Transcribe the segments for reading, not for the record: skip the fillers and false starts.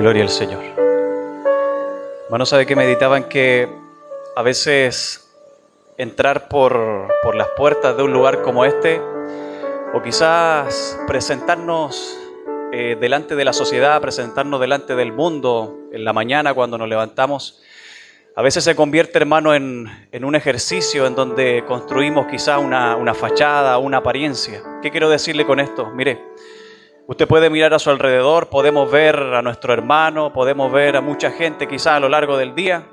Gloria al Señor. Hermano, ¿sabe que meditaba en que a veces entrar por las puertas de un lugar como este, o quizás presentarnos delante de la sociedad, presentarnos delante del mundo en la mañana cuando nos levantamos, a veces se convierte, hermano, en un ejercicio en donde construimos quizás una fachada, una apariencia? ¿Qué quiero decirle con esto? Mire, usted puede mirar a su alrededor, podemos ver a nuestro hermano, podemos ver a mucha gente quizás a lo largo del día.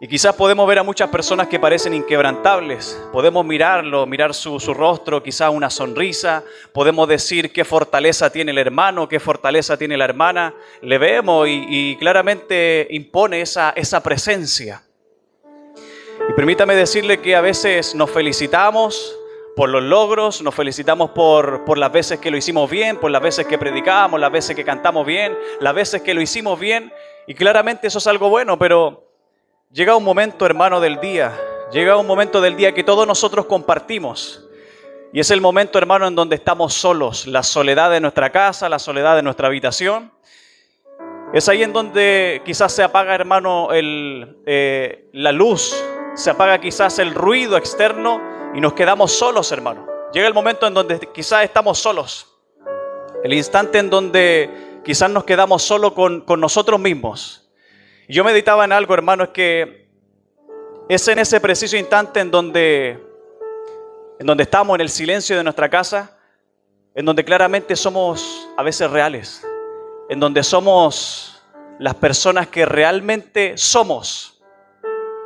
Y quizás podemos ver a muchas personas que parecen inquebrantables. Podemos mirarlo, mirar su rostro, quizás una sonrisa. Podemos decir qué fortaleza tiene el hermano, qué fortaleza tiene la hermana. Le vemos y claramente impone esa presencia. Y permítame decirle que a veces nos felicitamos por los logros, nos felicitamos por las veces que lo hicimos bien, por las veces que predicamos, las veces que cantamos bien, las veces que lo hicimos bien. Y claramente eso es algo bueno, pero llega un momento, hermano, del día, llega un momento del día que todos nosotros compartimos. Y es el momento, hermano, en donde estamos solos, la soledad de nuestra casa, la soledad de nuestra habitación. Es ahí en donde quizás se apaga, hermano, la luz, se apaga quizás el ruido externo y nos quedamos solos, hermano. Llega el momento en donde quizás estamos solos, el instante en donde quizás nos quedamos solos con nosotros mismos. Y yo meditaba en algo, hermano, es que es en ese preciso instante en donde estamos en el silencio de nuestra casa, en donde claramente somos a veces reales, en donde somos las personas que realmente somos.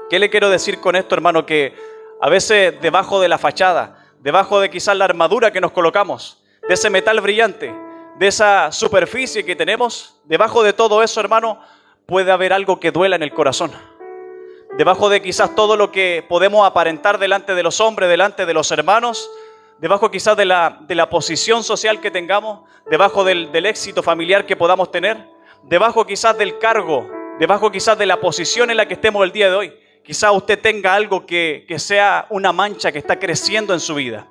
¿Qué le quiero decir con esto, hermano? Que a veces debajo de la fachada, debajo de quizás la armadura que nos colocamos, de ese metal brillante, de esa superficie que tenemos, debajo de todo eso, hermano, puede haber algo que duela en el corazón. Debajo de quizás todo lo que podemos aparentar delante de los hombres, delante de los hermanos, debajo quizás de la posición social que tengamos, debajo del éxito familiar que podamos tener, debajo quizás del cargo, debajo quizás de la posición en la que estemos el día de hoy, quizás usted tenga algo que sea una mancha que está creciendo en su vida.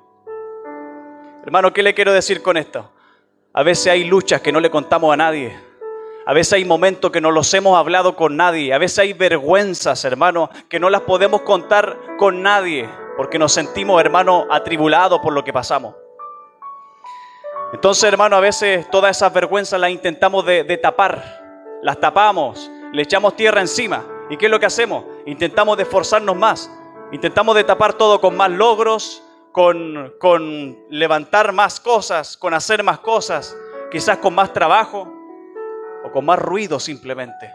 Hermano, ¿qué le quiero decir con esto? A veces hay luchas que no le contamos a nadie. A veces hay momentos que no los hemos hablado con nadie. A veces hay vergüenzas, hermano, que no las podemos contar con nadie porque nos sentimos, hermano, atribulados por lo que pasamos. Entonces, hermano, a veces todas esas vergüenzas las intentamos de tapar. Las tapamos, le echamos tierra encima. ¿Y qué es lo que hacemos? Intentamos de esforzarnos más. Intentamos de tapar todo con más logros, con levantar más cosas, con hacer más cosas, quizás con más trabajo o con más ruido simplemente.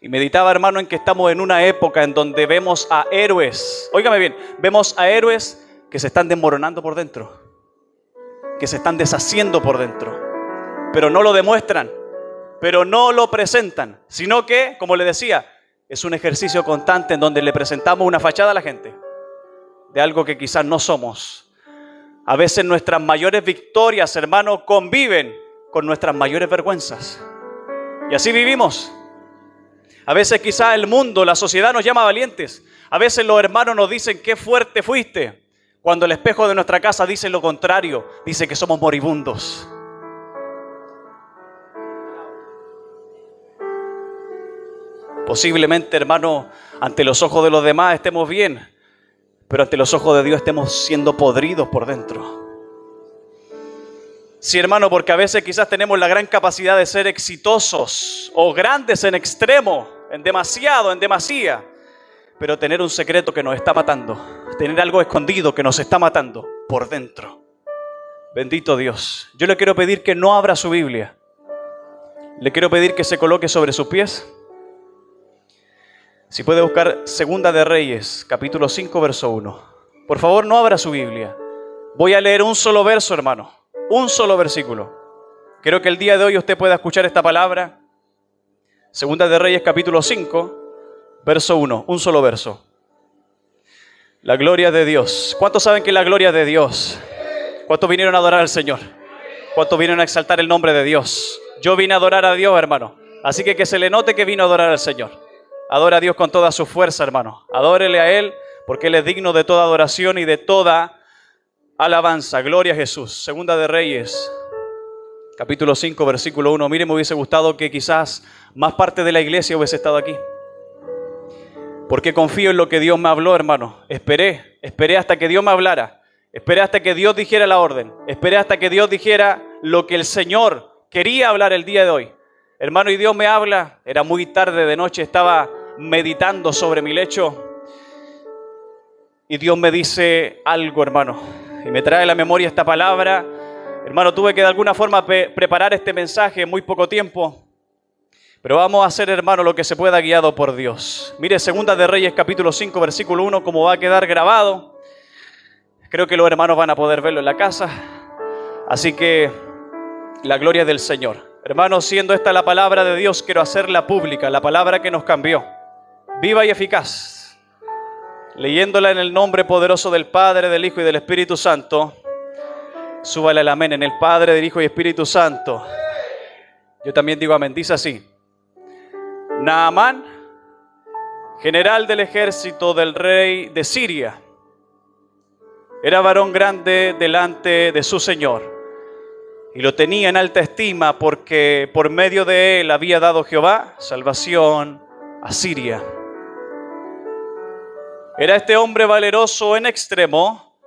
Y meditaba, hermano, en que estamos en una época en donde vemos a héroes, óigame bien, vemos a héroes que se están desmoronando por dentro, que se están deshaciendo por dentro, pero no lo demuestran, pero no lo presentan, sino que, como le decía, es un ejercicio constante en donde le presentamos una fachada a la gente de algo que quizás no somos. A veces nuestras mayores victorias, hermano, conviven con nuestras mayores vergüenzas. Y así vivimos. A veces quizás el mundo, la sociedad nos llama valientes. A veces los hermanos nos dicen qué fuerte fuiste, cuando el espejo de nuestra casa dice lo contrario, dice que somos moribundos. Posiblemente, hermano, ante los ojos de los demás estemos bien, pero ante los ojos de Dios estemos siendo podridos por dentro. Sí, hermano, porque a veces quizás tenemos la gran capacidad de ser exitosos o grandes en extremo, en demasiado, en demasía, pero tener un secreto que nos está matando, tener algo escondido que nos está matando por dentro. Bendito Dios. Yo le quiero pedir que no abra su Biblia. Le quiero pedir que se coloque sobre sus pies. Si puede buscar Segunda de Reyes, capítulo 5, verso 1. Por favor, no abra su Biblia. Voy a leer un solo verso, hermano. Un solo versículo. Quiero que el día de hoy usted pueda escuchar esta palabra. Segunda de Reyes, capítulo 5, verso 1. Un solo verso. La gloria de Dios. ¿Cuántos saben que la gloria de Dios? ¿Cuántos vinieron a adorar al Señor? ¿Cuántos vinieron a exaltar el nombre de Dios? Yo vine a adorar a Dios, hermano. Así que se le note que vino a adorar al Señor. Adora a Dios con toda su fuerza, hermano. Adórele a Él porque Él es digno de toda adoración y de toda alabanza. Gloria a Jesús. Segunda de Reyes, capítulo 5, versículo 1. Mire, me hubiese gustado que quizás más parte de la iglesia hubiese estado aquí. Porque confío en lo que Dios me habló, hermano. Esperé hasta que Dios me hablara. Esperé hasta que Dios dijera la orden. Esperé hasta que Dios dijera lo que el Señor quería hablar el día de hoy. Hermano, y Dios me habla. Era muy tarde de noche, estaba meditando sobre mi lecho. Y Dios me dice algo, hermano. Y me trae a la memoria esta palabra. Hermano, tuve que de alguna forma preparar este mensaje en muy poco tiempo. Pero vamos a hacer, hermano, lo que se pueda guiado por Dios. Mire, Segunda de Reyes, capítulo 5, versículo 1, como va a quedar grabado. Creo que los hermanos van a poder verlo en la casa. Así que la gloria del Señor. Hermanos, siendo esta la palabra de Dios, quiero hacerla pública, la palabra que nos cambió. Viva y eficaz. Leyéndola en el nombre poderoso del Padre, del Hijo y del Espíritu Santo. Súbale el amén en el Padre, del Hijo y Espíritu Santo. Yo también digo amén. Dice así. Naamán, general del ejército del rey de Siria, era varón grande delante de su Señor y lo tenía en alta estima porque por medio de él había dado Jehová salvación a Siria. Era este hombre valeroso en extremo,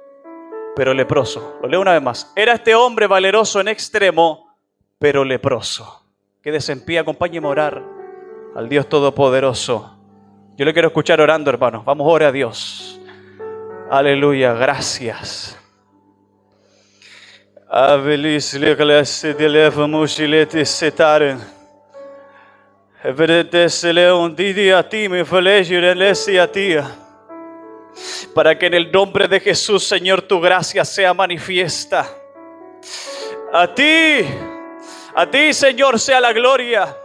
pero leproso. Lo leo una vez más. Era este hombre valeroso en extremo, pero leproso. Quédese en pie, acompáñeme a orar al Dios Todopoderoso. Yo le quiero escuchar orando, hermanos. Vamos, ore a Dios. Aleluya, gracias. Para que en el nombre de Jesús, Señor, tu gracia sea manifiesta. A ti, Señor, sea la gloria.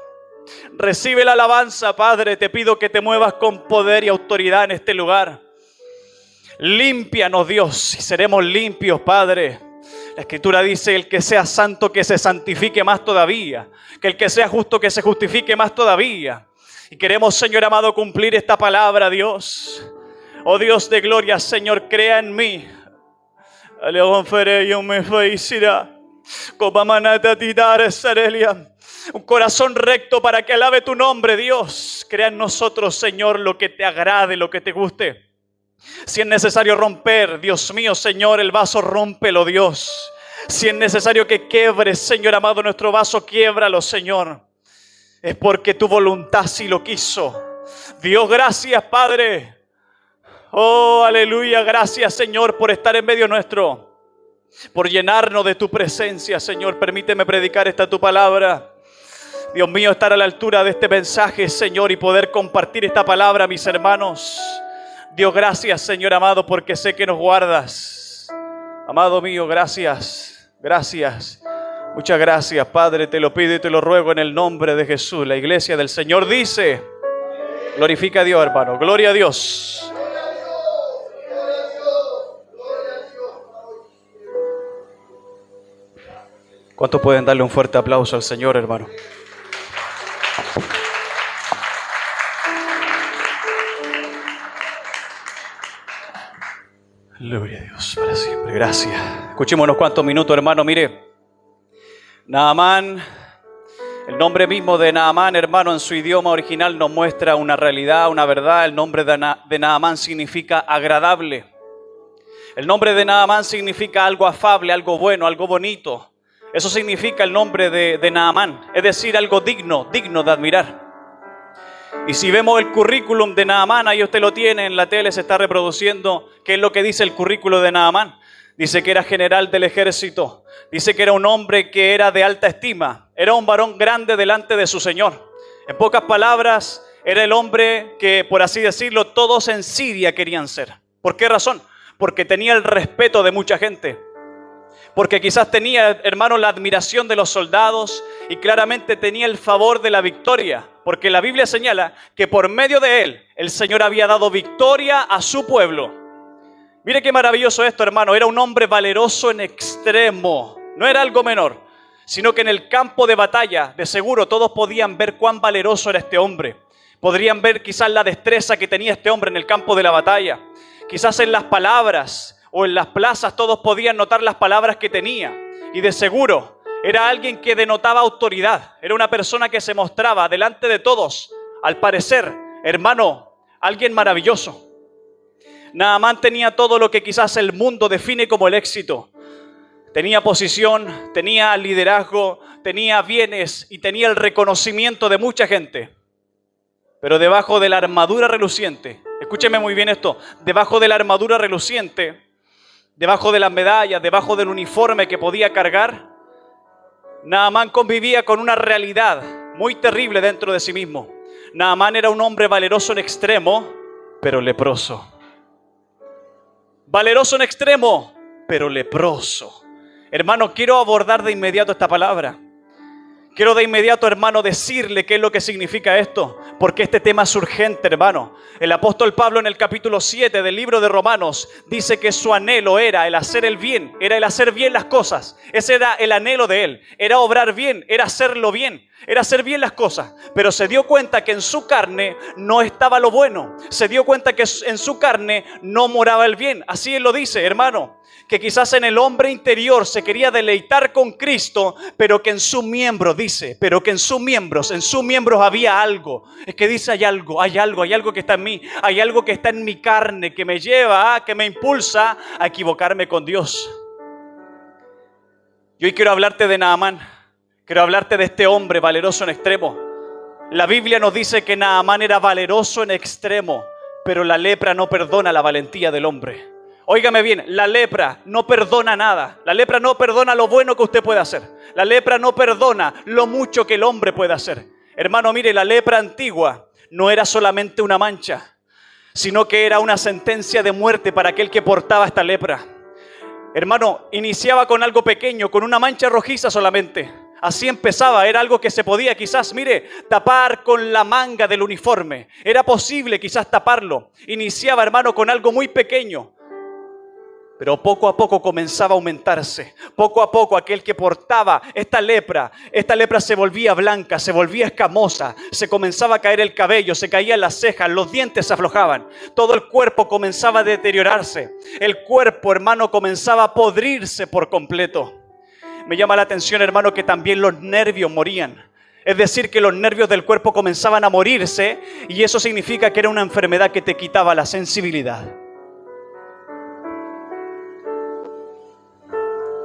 Recibe la alabanza, Padre. Te pido que te muevas con poder y autoridad en este lugar. Límpianos, Dios, y seremos limpios, Padre. La Escritura dice, el que sea santo, que se santifique más todavía. Que el que sea justo, que se justifique más todavía. Y queremos, Señor amado, cumplir esta palabra, Dios. Oh Dios de gloria, Señor, crea en mí. Un corazón recto para que alabe tu nombre, Dios. Crea en nosotros, Señor, lo que te agrade, lo que te guste. Si es necesario romper, Dios mío, Señor, el vaso, rómpelo, Dios. Si es necesario que quiebres, Señor amado, nuestro vaso, quiébralo, Señor. Es porque tu voluntad sí lo quiso. Dios, gracias, Padre. Oh, aleluya, gracias, Señor, por estar en medio nuestro. Por llenarnos de tu presencia, Señor. Permíteme predicar esta tu palabra. Dios mío, estar a la altura de este mensaje, Señor, y poder compartir esta palabra a mis hermanos. Dios, gracias, Señor amado, porque sé que nos guardas. Amado mío, gracias, gracias. Muchas gracias, Padre, te lo pido y te lo ruego en el nombre de Jesús. La iglesia del Señor dice, glorifica a Dios, hermano, gloria a Dios. ¿Cuántos pueden darle un fuerte aplauso al Señor, hermano? Gloria a Dios para siempre. Gracias. Escuchemos unos cuantos minutos, hermano. Mire, Naamán, el nombre mismo de Naamán, hermano, en su idioma original nos muestra una realidad, una verdad. El nombre de Naamán significa agradable. El nombre de Naamán significa algo afable, algo bueno, algo bonito. Eso significa el nombre de Naamán, es decir, algo digno de admirar. Y si vemos el currículum de Naamán, ahí usted lo tiene en la tele, se está reproduciendo. ¿Qué es lo que dice el currículum de Naamán? Dice que era general del ejército. Dice que era un hombre que era de alta estima. Era un varón grande delante de su Señor. En pocas palabras, era el hombre que, por así decirlo, todos en Siria querían ser. ¿Por qué razón? Porque tenía el respeto de mucha gente. Porque quizás tenía, hermano, la admiración de los soldados y claramente tenía el favor de la victoria. Porque la Biblia señala que por medio de él, el Señor había dado victoria a su pueblo. Mire qué maravilloso esto, hermano. Era un hombre valeroso en extremo. No era algo menor, sino que en el campo de batalla, de seguro, todos podían ver cuán valeroso era este hombre. Podrían ver quizás la destreza que tenía este hombre en el campo de la batalla. Quizás en las palabras o en las plazas todos podían notar las palabras que tenía. Y de seguro, Era alguien que denotaba autoridad. Era una persona que se mostraba delante de todos, al parecer, hermano, alguien maravilloso. Naamán tenía todo lo que quizás el mundo define como el éxito. Tenía posición, tenía liderazgo, tenía bienes y tenía el reconocimiento de mucha gente. Pero debajo de la armadura reluciente, escúcheme muy bien esto, debajo de la armadura reluciente, debajo de las medallas, debajo del uniforme que podía cargar, Naamán convivía con una realidad muy terrible dentro de sí mismo. Naamán era un hombre valeroso en extremo, pero leproso. Valeroso en extremo, pero leproso. Hermano, quiero abordar de inmediato esta palabra. Quiero de inmediato, hermano, decirle qué es lo que significa esto, porque este tema es urgente, hermano. El apóstol Pablo en el capítulo 7 del libro de Romanos dice que su anhelo era el hacer el bien, era el hacer bien las cosas. Ese era el anhelo de él, era obrar bien, era hacerlo bien, era hacer bien las cosas. Pero se dio cuenta que en su carne no estaba lo bueno, se dio cuenta que en su carne no moraba el bien. Así él lo dice, hermano, que quizás en el hombre interior se quería deleitar con Cristo, pero que en sus miembros, dice, pero que en sus miembros había algo. Es que dice, hay algo que está en mí, hay algo que está en mi carne, que me lleva, que me impulsa a equivocarme con Dios. Y hoy quiero hablarte de Naamán, quiero hablarte de este hombre valeroso en extremo. La Biblia nos dice que Naamán era valeroso en extremo, pero la lepra no perdona la valentía del hombre. Óigame bien, la lepra no perdona nada. La lepra no perdona lo bueno que usted puede hacer. La lepra no perdona lo mucho que el hombre puede hacer. Hermano, mire, la lepra antigua no era solamente una mancha, sino que era una sentencia de muerte para aquel que portaba esta lepra. Hermano, iniciaba con algo pequeño, con una mancha rojiza solamente. Así empezaba, era algo que se podía quizás, mire, tapar con la manga del uniforme. Era posible quizás taparlo. Iniciaba, hermano, con algo muy pequeño. Pero poco a poco comenzaba a aumentarse. Poco a poco aquel que portaba esta lepra se volvía blanca, se volvía escamosa, se comenzaba a caer el cabello, se caían las cejas, los dientes se aflojaban. Todo el cuerpo comenzaba a deteriorarse. El cuerpo, hermano, comenzaba a podrirse por completo. Me llama la atención, hermano, que también los nervios morían. Es decir, que los nervios del cuerpo comenzaban a morirse, y eso significa que era una enfermedad que te quitaba la sensibilidad.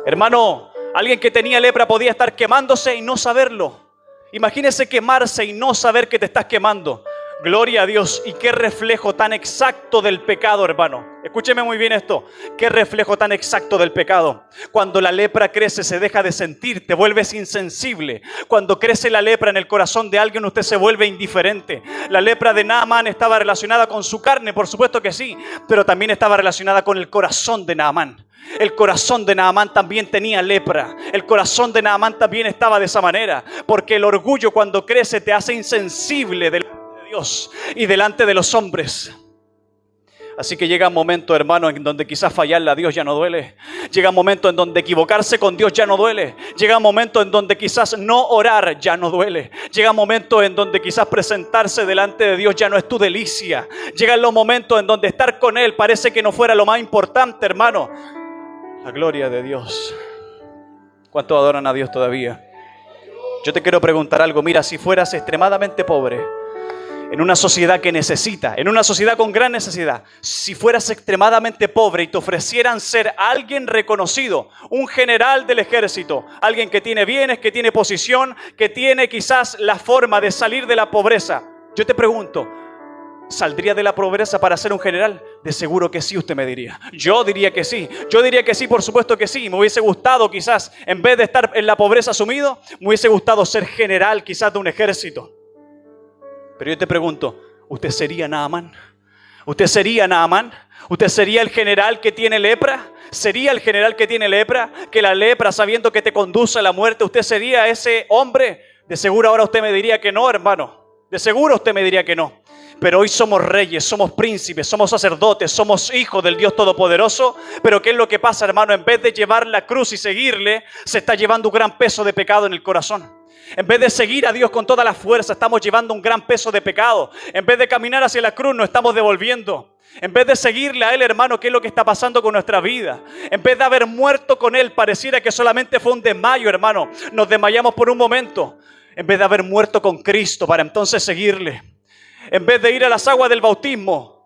Hermano, alguien que tenía lepra podía estar quemándose y no saberlo. Imagínese quemarse y no saber que te estás quemando. Gloria a Dios. Y qué reflejo tan exacto del pecado, hermano. Escúcheme muy bien esto. Qué reflejo tan exacto del pecado. Cuando la lepra crece, se deja de sentir, te vuelves insensible. Cuando crece la lepra en el corazón de alguien, usted se vuelve indiferente. La lepra de Naamán estaba relacionada con su carne, por supuesto que sí, pero también estaba relacionada con el corazón de Naamán. El corazón de Naamán también tenía lepra. El corazón de Naamán también estaba de esa manera. Porque el orgullo, cuando crece, te hace insensible delante de Dios y delante de los hombres. Así que llega un momento, hermano, en donde quizás fallarle a Dios ya no duele. Llega un momento en donde equivocarse con Dios ya no duele. Llega un momento en donde quizás no orar ya no duele. Llega un momento en donde quizás presentarse delante de Dios ya no es tu delicia. Llegan los momentos en donde estar con Él parece que no fuera lo más importante, hermano. La gloria de Dios. ¿Cuántos adoran a Dios todavía? Yo te quiero preguntar algo. Mira, si fueras extremadamente pobre, en una sociedad que necesita, en una sociedad con gran necesidad, si fueras extremadamente pobre y te ofrecieran ser alguien reconocido, un general del ejército, alguien que tiene bienes, que tiene posición, que tiene quizás la forma de salir de la pobreza, yo te pregunto, ¿saldría de la pobreza para ser un general? De seguro que sí, usted me diría. Yo diría que sí. Yo diría que sí, por supuesto que sí. Me hubiese gustado quizás, en vez de estar en la pobreza sumido, me hubiese gustado ser general quizás de un ejército. Pero yo te pregunto, ¿usted sería Naamán? ¿Usted sería Naamán? ¿Usted sería el general que tiene lepra? ¿Sería el general que tiene lepra? Que la lepra, sabiendo que te conduce a la muerte, ¿usted sería ese hombre? De seguro ahora usted me diría que no, hermano. De seguro usted me diría que no. pero hoy somos reyes, somos príncipes, somos sacerdotes, somos hijos del Dios Todopoderoso. Pero ¿qué es lo que pasa, hermano? En vez de llevar la cruz y seguirle, se está llevando un gran peso de pecado en el corazón. En vez de seguir a Dios con toda la fuerza, estamos llevando un gran peso de pecado. En vez de caminar hacia la cruz, nos estamos devolviendo. En vez de seguirle a Él, hermano, ¿qué es lo que está pasando con nuestra vida? En vez de haber muerto con Él, pareciera que solamente fue un desmayo, hermano. Nos desmayamos por un momento. En vez de haber muerto con Cristo para entonces seguirle. En vez de ir a las aguas del bautismo,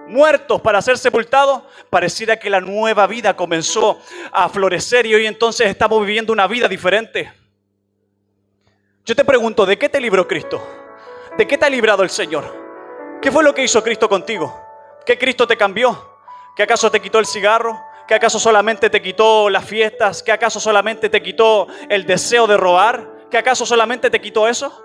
muertos para ser sepultados, pareciera que la nueva vida comenzó a florecer y hoy entonces estamos viviendo una vida diferente. Yo te pregunto, ¿de qué te libró Cristo? ¿De qué te ha librado el Señor? ¿Qué fue lo que hizo Cristo contigo? ¿Qué Cristo te cambió? ¿Qué acaso te quitó el cigarro? ¿Qué acaso solamente te quitó las fiestas? ¿Qué acaso solamente te quitó el deseo de robar? ¿Qué acaso solamente te quitó eso?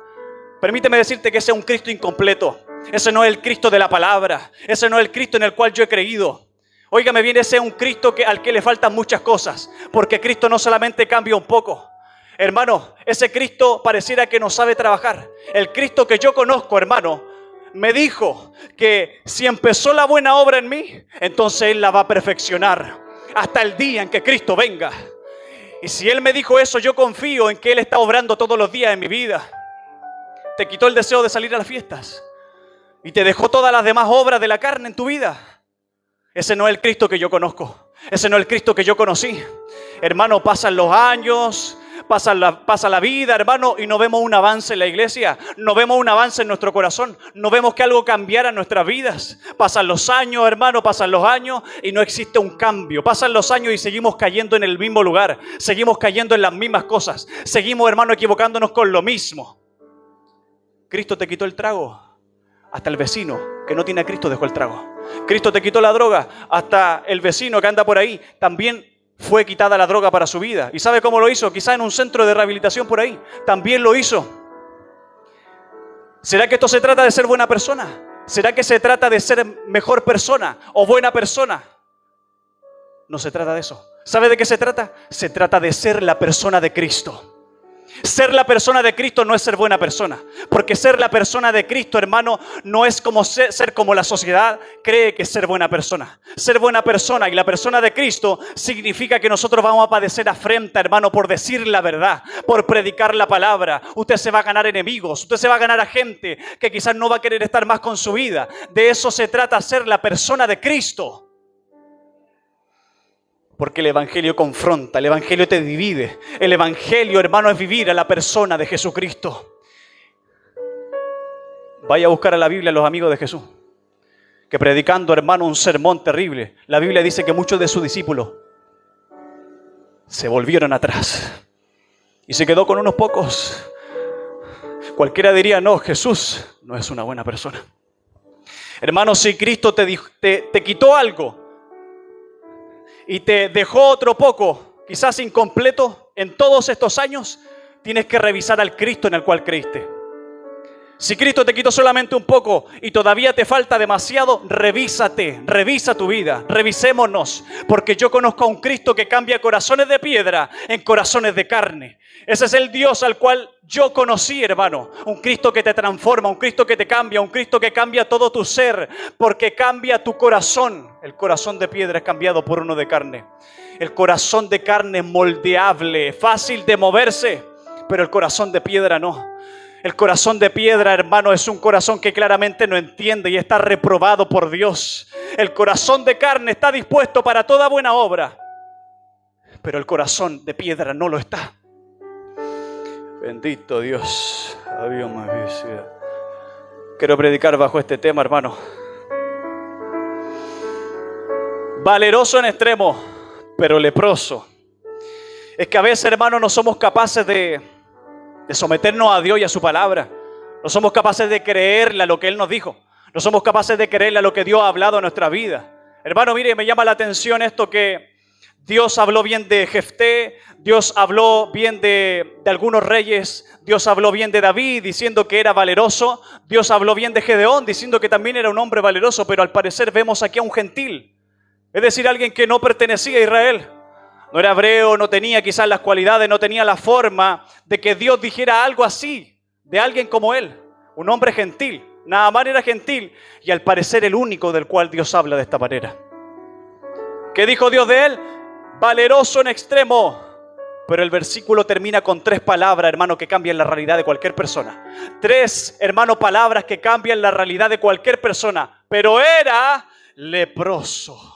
Permíteme decirte que ese es un Cristo incompleto. Ese no es el Cristo de la palabra. Ese no es el Cristo en el cual yo he creído. Óigame bien, ese es un Cristo al que le faltan muchas cosas. Porque Cristo no solamente cambia un poco. Hermano, ese Cristo pareciera que no sabe trabajar. El Cristo que yo conozco, hermano, me dijo que si empezó la buena obra en mí, entonces Él la va a perfeccionar hasta el día en que Cristo venga. Y si Él me dijo eso, yo confío en que Él está obrando todos los días en mi vida. Te quitó el deseo de salir a las fiestas y te dejó todas las demás obras de la carne en tu vida. Ese no es el Cristo que yo conozco. Ese no es el Cristo que yo conocí. Hermano, pasan los años, pasa la vida, hermano, y no vemos un avance en la iglesia. No vemos un avance en nuestro corazón. No vemos que algo cambiara en nuestras vidas. Pasan los años, hermano, pasan los años y no existe un cambio. Pasan los años y seguimos cayendo en el mismo lugar. Seguimos cayendo en las mismas cosas. Seguimos, hermano, equivocándonos con lo mismo. Cristo te quitó el trago. Hasta el vecino que no tiene a Cristo dejó el trago. Cristo te quitó la droga. Hasta el vecino que anda por ahí también fue quitada la droga para su vida. ¿Y sabe cómo lo hizo? Quizá en un centro de rehabilitación por ahí. También lo hizo. ¿Será que esto se trata de ser buena persona? ¿Será que se trata de ser mejor persona o buena persona? No se trata de eso. ¿Sabe de qué se trata? Se trata de ser la persona de Cristo. Ser la persona de Cristo no es ser buena persona. Porque ser la persona de Cristo, hermano, no es como ser como la sociedad cree que es ser buena persona. Ser buena persona y la persona de Cristo significa que nosotros vamos a padecer afrenta, hermano, por decir la verdad, por predicar la palabra. Usted se va a ganar enemigos, usted se va a ganar a gente que quizás no va a querer estar más con su vida. De eso se trata, ser la persona de Cristo. Porque el Evangelio confronta, el Evangelio te divide. El Evangelio, hermano, es vivir a la persona de Jesucristo. Vaya a buscar a la Biblia a los amigos de Jesús, que predicando, hermano, un sermón terrible. La Biblia dice que muchos de sus discípulos se volvieron atrás y se quedó con unos pocos. Cualquiera diría, no, Jesús no es una buena persona. Hermano, si Cristo te quitó algo y te dejó otro poco, quizás incompleto, en todos estos años, tienes que revisar al Cristo en el cual creíste. Si Cristo te quitó solamente un poco y todavía te falta demasiado, revísate, revisa tu vida, revisémonos, porque yo conozco a un Cristo que cambia corazones de piedra en corazones de carne. Ese es el Dios al cual yo conocí, hermano. Un Cristo que te transforma, un Cristo que te cambia, un Cristo que cambia todo tu ser, porque cambia tu corazón. El corazón de piedra es cambiado por uno de carne. El corazón de carne es moldeable, fácil de moverse, pero el corazón de piedra no. El corazón de piedra, hermano, es un corazón que claramente no entiende y está reprobado por Dios. El corazón de carne está dispuesto para toda buena obra, pero el corazón de piedra no lo está. Bendito Dios. Quiero predicar bajo este tema, hermano. Valeroso en extremo, pero leproso. Es que a veces, hermano, no somos capaces de someternos a Dios y a su palabra. No somos capaces de creerle a lo que Él nos dijo. No somos capaces de creerle a lo que Dios ha hablado en nuestra vida. Hermano, mire, me llama la atención esto que Dios habló bien de Jefté, Dios habló bien de algunos reyes, Dios habló bien de David diciendo que era valeroso, Dios habló bien de Gedeón diciendo que también era un hombre valeroso, pero al parecer vemos aquí a un gentil, es decir, alguien que no pertenecía a Israel. No era hebreo, no tenía quizás las cualidades, no tenía la forma de que Dios dijera algo así de alguien como él, un hombre gentil. Naamán era gentil y al parecer el único del cual Dios habla de esta manera. ¿Qué dijo Dios de él? Valeroso en extremo. Pero el versículo termina con 3 palabras, hermano, que cambian la realidad de cualquier persona. 3, hermano, palabras que cambian la realidad de cualquier persona. Pero era leproso.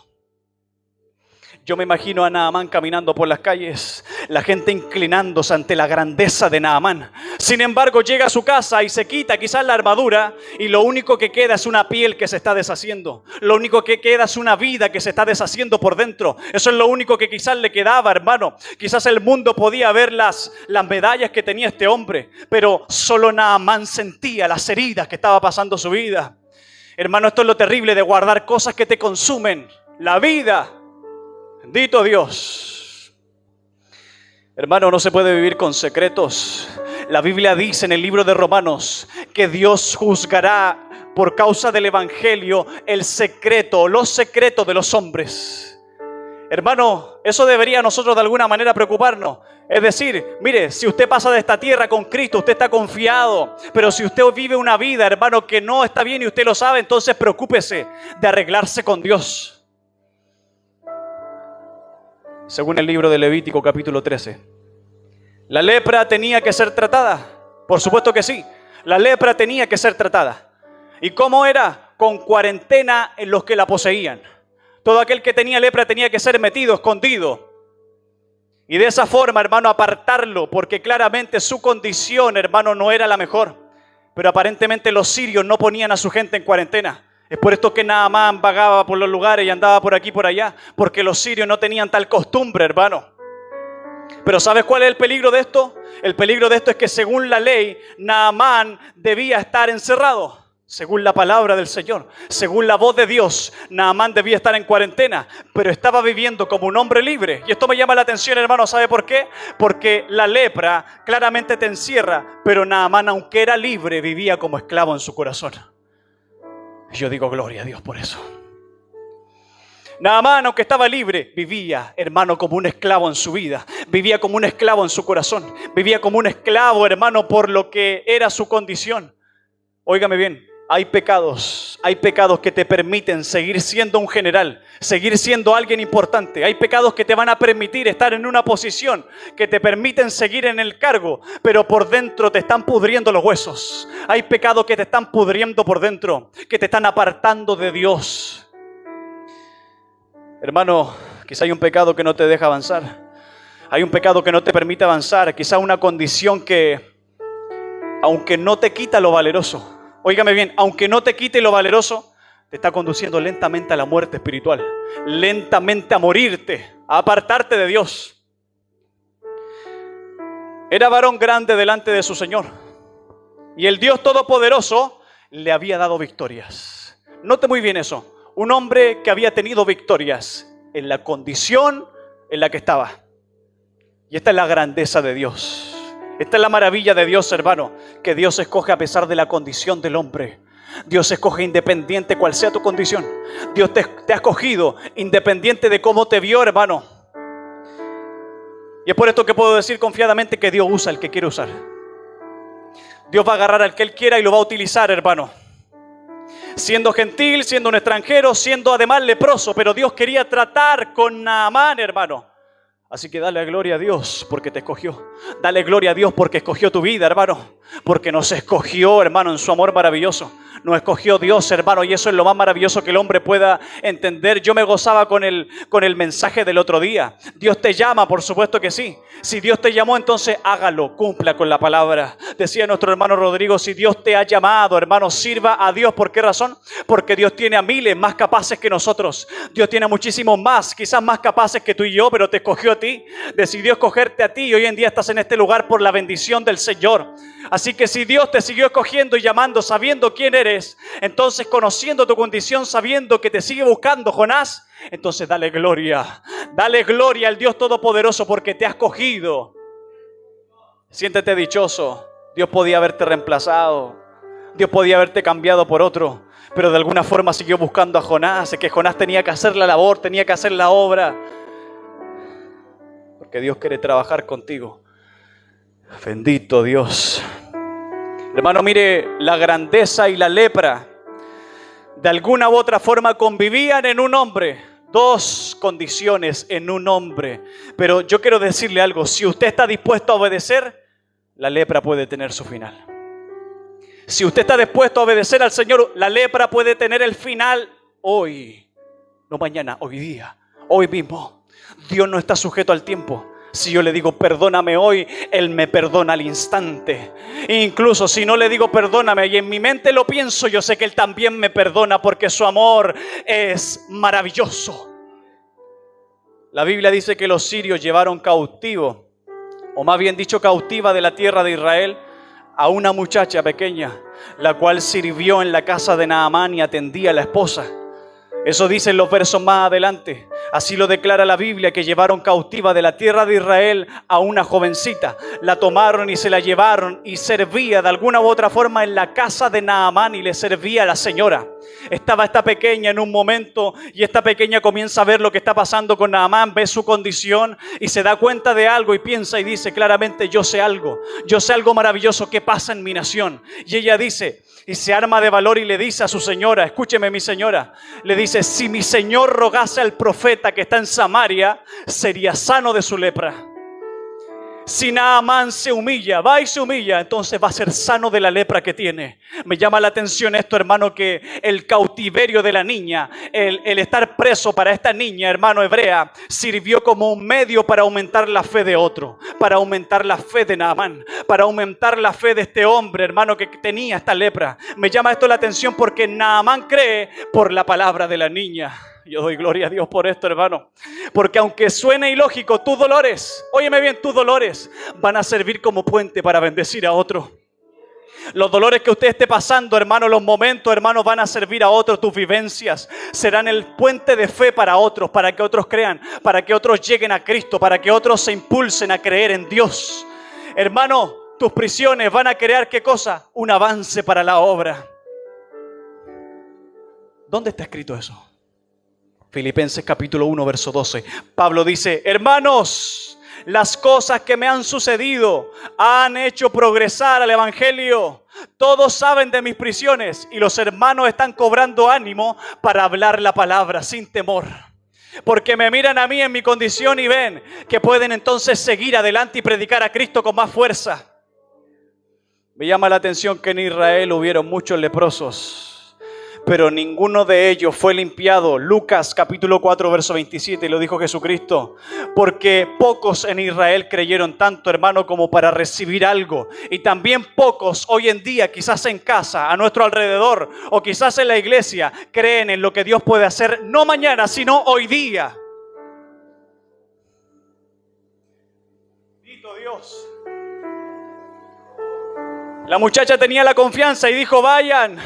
Yo me imagino a Naamán caminando por las calles, la gente inclinándose ante la grandeza de Naamán. Sin embargo, llega a su casa y se quita quizás la armadura y lo único que queda es una piel que se está deshaciendo. Lo único que queda es una vida que se está deshaciendo por dentro. Eso es lo único que quizás le quedaba, hermano. Quizás el mundo podía ver las medallas que tenía este hombre, pero solo Naamán sentía las heridas que estaba pasando su vida. Hermano, esto es lo terrible de guardar cosas que te consumen la vida. Bendito Dios. Hermano, no se puede vivir con secretos. La Biblia dice en el libro de Romanos que Dios juzgará por causa del evangelio el secreto, los secretos de los hombres. Hermano, eso debería a nosotros de alguna manera preocuparnos. Es decir, mire, si usted pasa de esta tierra con Cristo, usted está confiado. Pero si usted vive una vida, hermano, que no está bien y usted lo sabe, entonces preocúpese de arreglarse con Dios. Según el libro de Levítico capítulo 13, la lepra tenía que ser tratada. Por supuesto que sí, la lepra tenía que ser tratada. ¿Y cómo era? Con cuarentena en los que la poseían. Todo aquel que tenía lepra tenía que ser metido, escondido. Y de esa forma, hermano, apartarlo, porque claramente su condición, hermano, no era la mejor. Pero aparentemente los sirios no ponían a su gente en cuarentena. Es por esto que Naamán vagaba por los lugares y andaba por aquí y por allá, porque los sirios no tenían tal costumbre, hermano. Pero ¿sabes cuál es el peligro de esto? El peligro de esto es que según la ley, Naamán debía estar encerrado. Según la palabra del Señor, según la voz de Dios, Naamán debía estar en cuarentena, pero estaba viviendo como un hombre libre. Y esto me llama la atención, hermano, ¿sabe por qué? Porque la lepra claramente te encierra, pero Naamán, aunque era libre, vivía como esclavo en su corazón. Yo digo gloria a Dios por eso. Naamán, aunque estaba libre, vivía, hermano, como un esclavo en su vida. Vivía como un esclavo en su corazón. Vivía como un esclavo, hermano, por lo que era su condición. Óigame bien, hay pecados que te permiten seguir siendo un general, seguir siendo alguien importante. Hay pecados que te van a permitir estar en una posición, que te permiten seguir en el cargo, pero por dentro te están pudriendo los huesos. Hay pecados que te están pudriendo por dentro, que te están apartando de Dios. Hermano, quizá hay un pecado que no te deja avanzar. Hay un pecado que no te permite avanzar. Quizá una condición que, aunque no te quita lo valeroso, óigame bien, aunque no te quite lo valeroso, te está conduciendo lentamente a la muerte espiritual, lentamente a morirte, a apartarte de Dios. Era varón grande delante de su Señor y el Dios Todopoderoso le había dado victorias. Note muy bien eso, un hombre que había tenido victorias en la condición en la que estaba. Y esta es la grandeza de Dios. Esta es la maravilla de Dios, hermano, que Dios escoge a pesar de la condición del hombre. Dios escoge independiente cual sea tu condición. Dios te ha escogido independiente de cómo te vio, hermano. Y es por esto que puedo decir confiadamente que Dios usa al que quiere usar. Dios va a agarrar al que Él quiera y lo va a utilizar, hermano. Siendo gentil, siendo un extranjero, siendo además leproso, pero Dios quería tratar con Naamán, hermano. Así que dale gloria a Dios porque te escogió. Dale gloria a Dios porque escogió tu vida, hermano. Porque nos escogió, hermano, en su amor maravilloso. Nos escogió Dios, hermano, y eso es lo más maravilloso que el hombre pueda entender. Yo me gozaba con el mensaje del otro día. Dios te llama, por supuesto que sí. Si Dios te llamó, entonces hágalo, cumpla con la palabra. Decía nuestro hermano Rodrigo, si Dios te ha llamado, hermano, sirva a Dios. ¿Por qué razón? Porque Dios tiene a miles más capaces que nosotros. Dios tiene a muchísimos más, quizás más capaces que tú y yo, pero te escogió a ti. Decidió escogerte a ti y hoy en día estás en este lugar por la bendición del Señor. Así que si Dios te siguió escogiendo y llamando, sabiendo quién eres, entonces conociendo tu condición, sabiendo que te sigue buscando, Jonás, entonces dale gloria al Dios Todopoderoso porque te ha escogido. Siéntete dichoso. Dios podía haberte reemplazado, Dios podía haberte cambiado por otro, pero de alguna forma siguió buscando a Jonás. Es que Jonás tenía que hacer la labor, tenía que hacer la obra, porque Dios quiere trabajar contigo. Bendito Dios. Hermano, mire, la grandeza y la lepra de alguna u otra forma convivían en un hombre. Dos condiciones en un hombre. Pero yo quiero decirle algo: si usted está dispuesto a obedecer, la lepra puede tener su final. Si usted está dispuesto a obedecer al Señor, la lepra puede tener el final hoy. No mañana, hoy día, hoy mismo. Dios no está sujeto al tiempo. Si yo le digo perdóname hoy, Él me perdona al instante. Incluso si no le digo perdóname y en mi mente lo pienso, yo sé que Él también me perdona, porque su amor es maravilloso. La Biblia dice que los sirios llevaron cautivo, o más bien dicho cautiva, de la tierra de Israel a una muchacha pequeña, la cual sirvió en la casa de Naamán y atendía a la esposa. Eso dicen los versos más adelante. Así lo declara la Biblia, que llevaron cautiva de la tierra de Israel a una jovencita. La tomaron y se la llevaron, y servía de alguna u otra forma en la casa de Naamán, y le servía a la señora. Estaba esta pequeña en un momento, y esta pequeña comienza a ver lo que está pasando con Naamán, ve su condición y se da cuenta de algo y piensa y dice claramente: yo sé algo maravilloso que pasa en mi nación. Y ella dice, y se arma de valor y le dice a su señora: escúcheme, mi señora, le dice: si mi señor rogase al profeta que está en Samaria, sería sano de su lepra. Si Naamán se humilla, va y se humilla, entonces va a ser sano de la lepra que tiene. Me llama la atención esto, hermano, que el cautiverio de la niña, el estar preso para esta niña, hermano, hebrea, sirvió como un medio para aumentar la fe de otro, para aumentar la fe de Naamán, para aumentar la fe de este hombre, hermano, que tenía esta lepra. Me llama esto la atención porque Naamán cree por la palabra de la niña. Yo doy gloria a Dios por esto, hermano. Porque aunque suene ilógico, tus dolores, óyeme bien, tus dolores van a servir como puente para bendecir a otro. Los dolores que usted esté pasando, hermano, los momentos, hermano, van a servir a otros. Tus vivencias serán el puente de fe para otros, para que otros crean, para que otros lleguen a Cristo, para que otros se impulsen a creer en Dios. Hermano, tus prisiones van a crear, ¿qué cosa? Un avance para la obra. ¿Dónde está escrito eso? Filipenses capítulo 1, verso 12. Pablo dice: hermanos, las cosas que me han sucedido han hecho progresar al evangelio. Todos saben de mis prisiones y los hermanos están cobrando ánimo para hablar la palabra sin temor. Porque me miran a mí en mi condición y ven que pueden entonces seguir adelante y predicar a Cristo con más fuerza. Me llama la atención que en Israel hubieron muchos leprosos, pero ninguno de ellos fue limpiado. Lucas capítulo 4 verso 27, lo dijo Jesucristo. Porque pocos en Israel creyeron tanto, hermano, como para recibir algo. Y también pocos hoy en día, quizás en casa, a nuestro alrededor, o quizás en la iglesia, creen en lo que Dios puede hacer, no mañana, sino hoy día. Bendito Dios. La muchacha tenía la confianza y dijo: vayan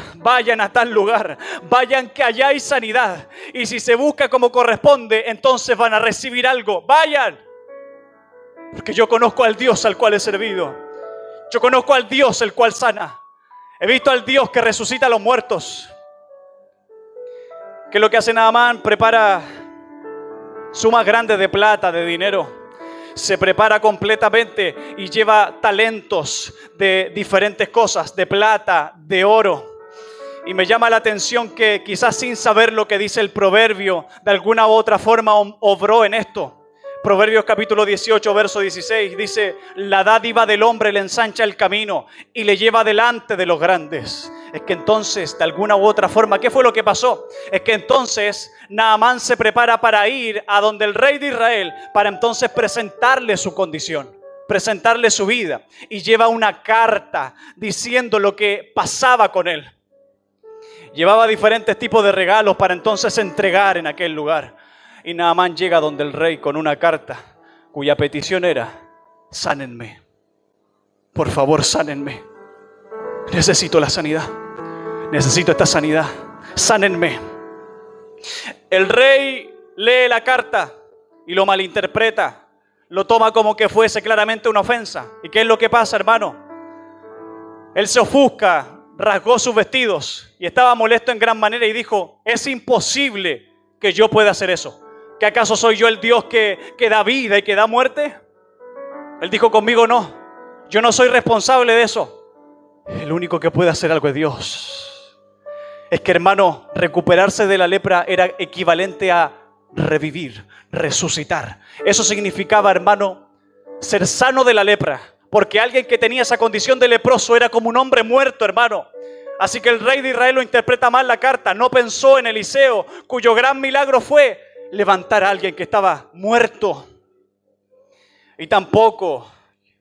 a tal lugar, vayan que allá hay sanidad. Y si se busca como corresponde, entonces van a recibir algo. Vayan, porque yo conozco al Dios al cual he servido. Yo conozco al Dios el cual sana. He visto al Dios que resucita a los muertos. ¿Qué es lo que hace Naamán? Prepara sumas grandes de plata, de dinero. Se prepara completamente y lleva talentos de diferentes cosas, de plata, de oro. Y me llama la atención que quizás sin saber lo que dice el proverbio, de alguna u otra forma obró en esto. Proverbios capítulo 18, verso 16, dice: la dádiva del hombre le ensancha el camino y le lleva delante de los grandes. Es que entonces, de alguna u otra forma, ¿qué fue lo que pasó? Es que entonces Naamán se prepara para ir a donde el rey de Israel, para entonces presentarle su condición, presentarle su vida. Y lleva una carta diciendo lo que pasaba con él. Llevaba diferentes tipos de regalos para entonces entregar en aquel lugar. Y Naamán llega donde el rey con una carta cuya petición era: sánenme, por favor, sánenme. Necesito la sanidad, necesito esta sanidad, sánenme. El rey lee la carta y lo malinterpreta, lo toma como que fuese claramente una ofensa. ¿Y qué es lo que pasa, hermano? Él se ofusca, rasgó sus vestidos y estaba molesto en gran manera y dijo: es imposible que yo pueda hacer eso. ¿Que acaso soy yo el Dios que da vida y que da muerte? Él dijo: conmigo no, yo no soy responsable de eso. el único que puede hacer algo es Dios. Es que, hermano, recuperarse de la lepra era equivalente a revivir, resucitar. Eso significaba, hermano, ser sano de la lepra. Porque alguien que tenía esa condición de leproso era como un hombre muerto, hermano. Así que el rey de Israel lo interpreta mal la carta. No pensó en Eliseo, cuyo gran milagro fue levantar a alguien que estaba muerto. Y tampoco,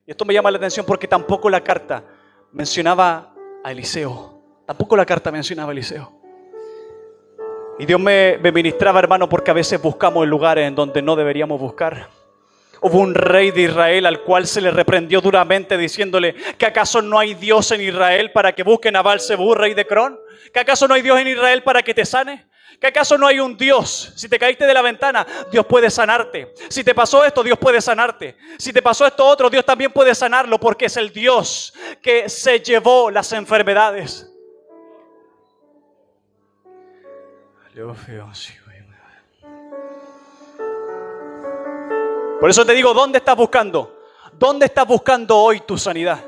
y esto me llama la atención porque tampoco la carta mencionaba a Eliseo. Tampoco la carta mencionaba a Eliseo. Y Dios me ministraba, hermano, porque a veces buscamos en lugares en donde no deberíamos buscar. Hubo un rey de Israel al cual se le reprendió duramente diciéndole: ¿que acaso no hay Dios en Israel para que busquen a Baal-zebú, rey de Cron? ¿Que acaso no hay Dios en Israel para que te sane? ¿Que acaso no hay un Dios? Si te caíste de la ventana, Dios puede sanarte. Si te pasó esto, Dios puede sanarte. Si te pasó esto otro, Dios también puede sanarlo, porque es el Dios que se llevó las enfermedades. Por eso te digo, ¿dónde estás buscando? ¿Dónde estás buscando hoy tu sanidad?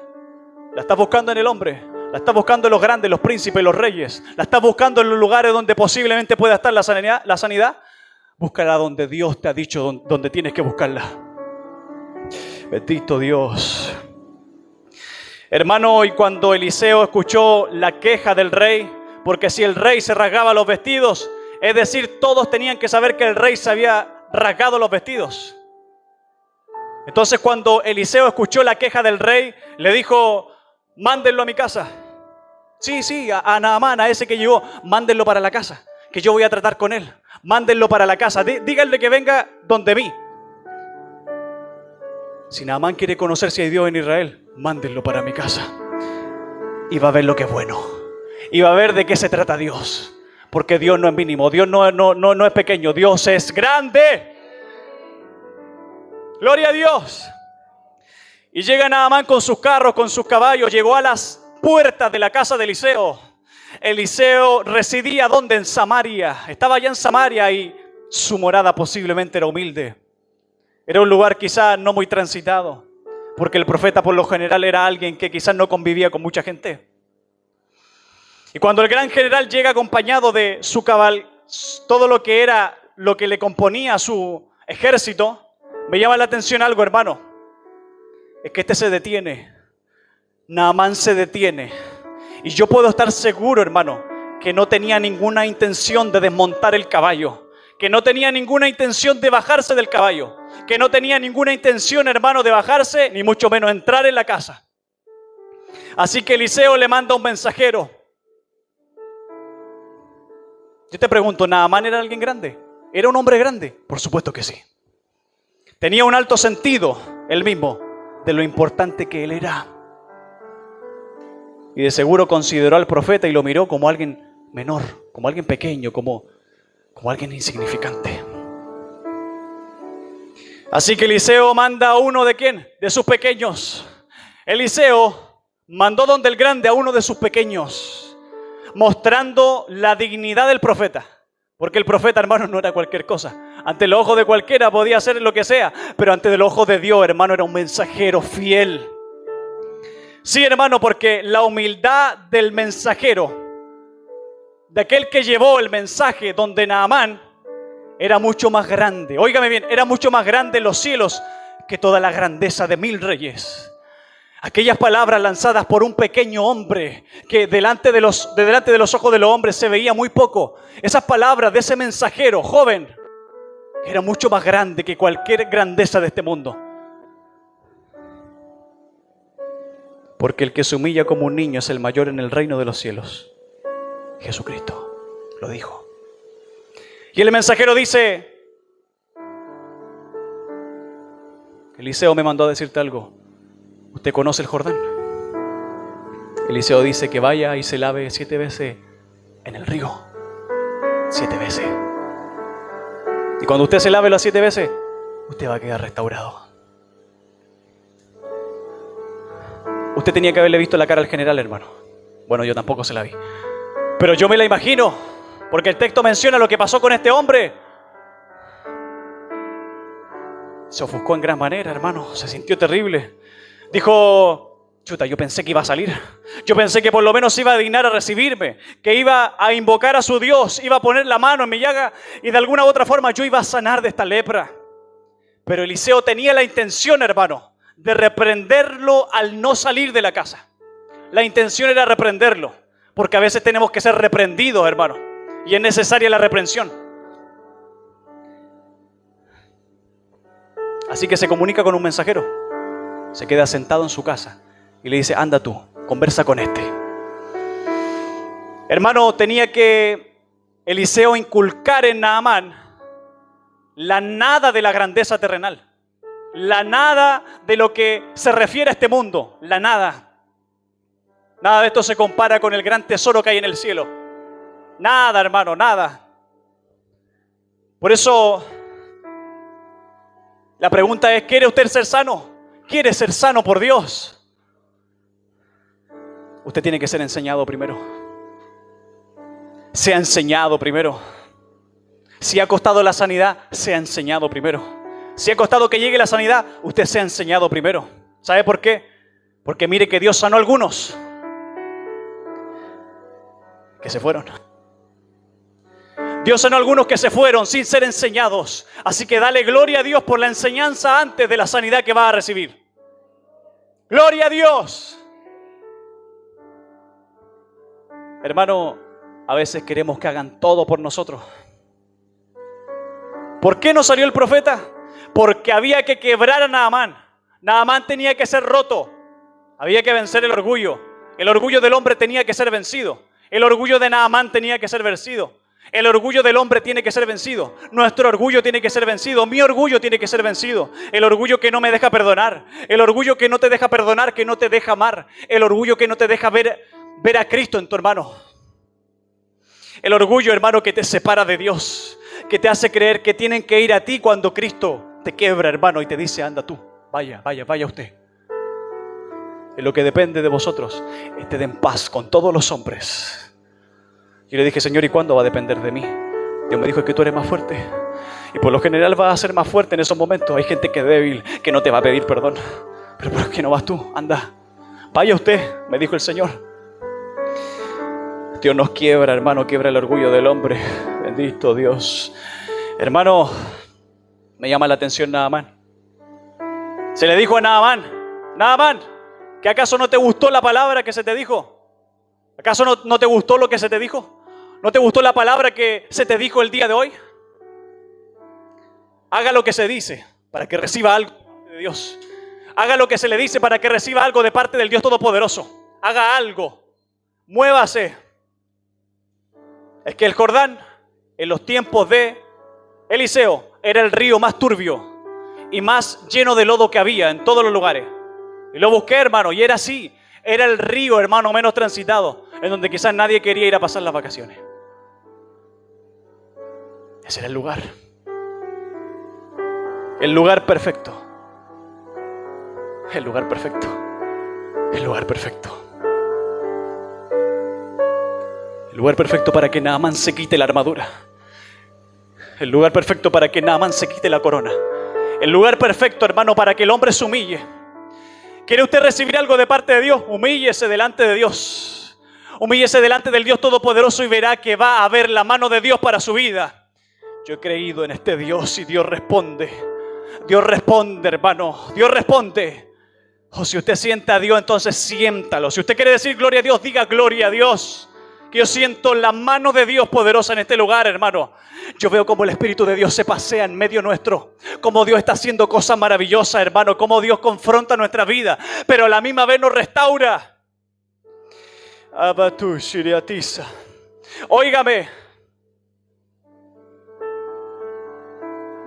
¿La estás buscando en el hombre? ¿La estás buscando en los grandes, los príncipes, los reyes? ¿La estás buscando en los lugares donde posiblemente pueda estar la sanidad? Búscala donde Dios te ha dicho, donde tienes que buscarla. Bendito Dios. Hermano, y cuando Eliseo escuchó la queja del rey, porque si el rey se rasgaba los vestidos, es decir, todos tenían que saber que el rey se había rasgado los vestidos. Entonces cuando Eliseo escuchó la queja del rey, le dijo: mándenlo a mi casa. Sí, a Naamán, a ese que llegó, mándenlo para la casa, que yo voy a tratar con él. Mándenlo para la casa, díganle que venga donde mí. Si Naamán quiere conocer si hay Dios en Israel, mándenlo para mi casa. Y va a ver lo que es bueno. Y va a ver de qué se trata Dios. Porque Dios no es mínimo, Dios no es pequeño, Dios es grande. Gloria a Dios. Y llega Naamán con sus carros, con sus caballos, llegó a las puertas de la casa de Eliseo. Eliseo residía ¿dónde? En Samaria. Estaba allá en Samaria y su morada posiblemente era humilde. Era un lugar quizás no muy transitado, porque el profeta por lo general era alguien que quizás no convivía con mucha gente. Y cuando el gran general llega acompañado de su cabal, todo lo que era, lo que le componía a su ejército, me llama la atención algo, hermano. Es que este se detiene. Naamán se detiene. Y yo puedo estar seguro, hermano, que no tenía ninguna intención de desmontar el caballo. Que no tenía ninguna intención de bajarse del caballo. Que no tenía ninguna intención, hermano, de bajarse, ni mucho menos entrar en la casa. Así que Eliseo le manda un mensajero. Yo te pregunto, ¿Naamán era alguien grande? ¿Era un hombre grande? Por supuesto que sí. Tenía un alto sentido, él mismo, de lo importante que él era. Y de seguro consideró al profeta y lo miró como alguien menor, como alguien pequeño, como alguien insignificante. Así que Eliseo manda a uno ¿de quién? De sus pequeños. Eliseo mandó donde el grande a uno de sus pequeños, mostrando la dignidad del profeta. Porque el profeta, hermano, no era cualquier cosa. Ante los ojos de cualquiera podía hacer lo que sea, pero ante los ojos de Dios, hermano, era un mensajero fiel. Sí, hermano, porque la humildad del mensajero, de aquel que llevó el mensaje donde Naamán, era mucho más grande. Óigame bien, era mucho más grande en los cielos que toda la grandeza de 1000 reyes. Aquellas palabras lanzadas por un pequeño hombre que delante de los ojos de los hombres se veía muy poco. Esas palabras de ese mensajero joven era mucho más grande que cualquier grandeza de este mundo. Porque el que se humilla como un niño es el mayor en el reino de los cielos. Jesucristo lo dijo. Y el mensajero dice: Eliseo me mandó a decirte algo. ¿Usted conoce el Jordán? Eliseo dice que vaya y se lave 7 veces en el río. 7 veces. Y cuando usted se lave las 7 veces, usted va a quedar restaurado. Usted tenía que haberle visto la cara al general, hermano. Bueno, yo tampoco se la vi. Pero yo me la imagino, porque el texto menciona lo que pasó con este hombre. Se ofuscó en gran manera, hermano. Se sintió terrible. Dijo: Chuta, yo pensé que iba a salir. Yo pensé que por lo menos iba a dignar a recibirme, que iba a invocar a su Dios, iba a poner la mano en mi llaga y de alguna u otra forma yo iba a sanar de esta lepra. Pero Eliseo tenía la intención, hermano, de reprenderlo al no salir de la casa. La intención era reprenderlo, porque a veces tenemos que ser reprendidos, hermano, y es necesaria la reprensión. Así que se comunica con un mensajero, se queda sentado en su casa y le dice, anda tú, conversa con este. Hermano, tenía que Eliseo inculcar en Naamán la nada de la grandeza terrenal, la nada de lo que se refiere a este mundo, la nada. Nada de esto se compara con el gran tesoro que hay en el cielo. Nada, hermano, nada. Por eso, la pregunta es, ¿quiere usted ser sano? ¿Quiere ser sano por Dios? Usted tiene que ser enseñado primero. Sea enseñado primero. Si ha costado la sanidad, sea enseñado primero. Si ha costado que llegue la sanidad, usted sea enseñado primero. ¿Sabe por qué? Porque mire que Dios sanó a algunos que se fueron. Dios sanó a algunos que se fueron sin ser enseñados. Así que dale gloria a Dios por la enseñanza antes de la sanidad que va a recibir. ¡Gloria a Dios! Hermano, a veces queremos que hagan todo por nosotros. ¿Por qué no salió el profeta? Porque había que quebrar a Naamán. Naamán tenía que ser roto. Había que vencer el orgullo. El orgullo del hombre tenía que ser vencido. El orgullo de Naamán tenía que ser vencido. El orgullo del hombre tiene que ser vencido. Nuestro orgullo tiene que ser vencido. Mi orgullo tiene que ser vencido. El orgullo que no me deja perdonar. El orgullo que no te deja perdonar, que no te deja amar. El orgullo que no te deja ver a Cristo en tu hermano. El orgullo, hermano, que te separa de Dios, que te hace creer que tienen que ir a ti cuando Cristo te quiebra, hermano, y te dice, anda tú, vaya usted. En lo que depende de vosotros, ested en paz con todos los hombres. Y le dije, Señor, ¿y cuándo va a depender de mí? Dios me dijo, es que tú eres más fuerte. Y por lo general vas a ser más fuerte en esos momentos. Hay gente que es débil, que no te va a pedir perdón. Pero ¿por qué no vas tú? Anda, vaya usted, me dijo el Señor. Dios nos quiebra, hermano, quiebra el orgullo del hombre. Bendito Dios. Hermano, me llama la atención Naamán. Se le dijo a Naamán, ¿que acaso no te gustó la palabra que se te dijo? ¿Acaso no te gustó lo que se te dijo? ¿No te gustó la palabra que se te dijo el día de hoy? Haga lo que se dice para que reciba algo de Dios. Haga lo que se le dice para que reciba algo de parte del Dios Todopoderoso. Haga algo. Muévase. Es que el Jordán, en los tiempos de Eliseo, era el río más turbio y más lleno de lodo que había en todos los lugares. Y lo busqué, hermano, y era así. Era el río, hermano, menos transitado, en donde quizás nadie quería ir a pasar las vacaciones. Ese era el lugar. El lugar perfecto. El lugar perfecto. El lugar perfecto. El lugar perfecto para que Naamán se quite la armadura. El lugar perfecto para que Naamán se quite la corona. El lugar perfecto, hermano, para que el hombre se humille. ¿Quiere usted recibir algo de parte de Dios? Humíllese delante de Dios. Humíllese delante del Dios Todopoderoso y verá que va a haber la mano de Dios para su vida. Yo he creído en este Dios y Dios responde. Dios responde, hermano. Dios responde. O si usted sienta a Dios, entonces siéntalo. Si usted quiere decir gloria a Dios, diga gloria a Dios. Que yo siento la mano de Dios poderosa en este lugar, hermano. Yo veo como el Espíritu de Dios se pasea en medio nuestro. Como Dios está haciendo cosas maravillosas, hermano. Como Dios confronta nuestra vida, pero a la misma vez nos restaura. Óigame.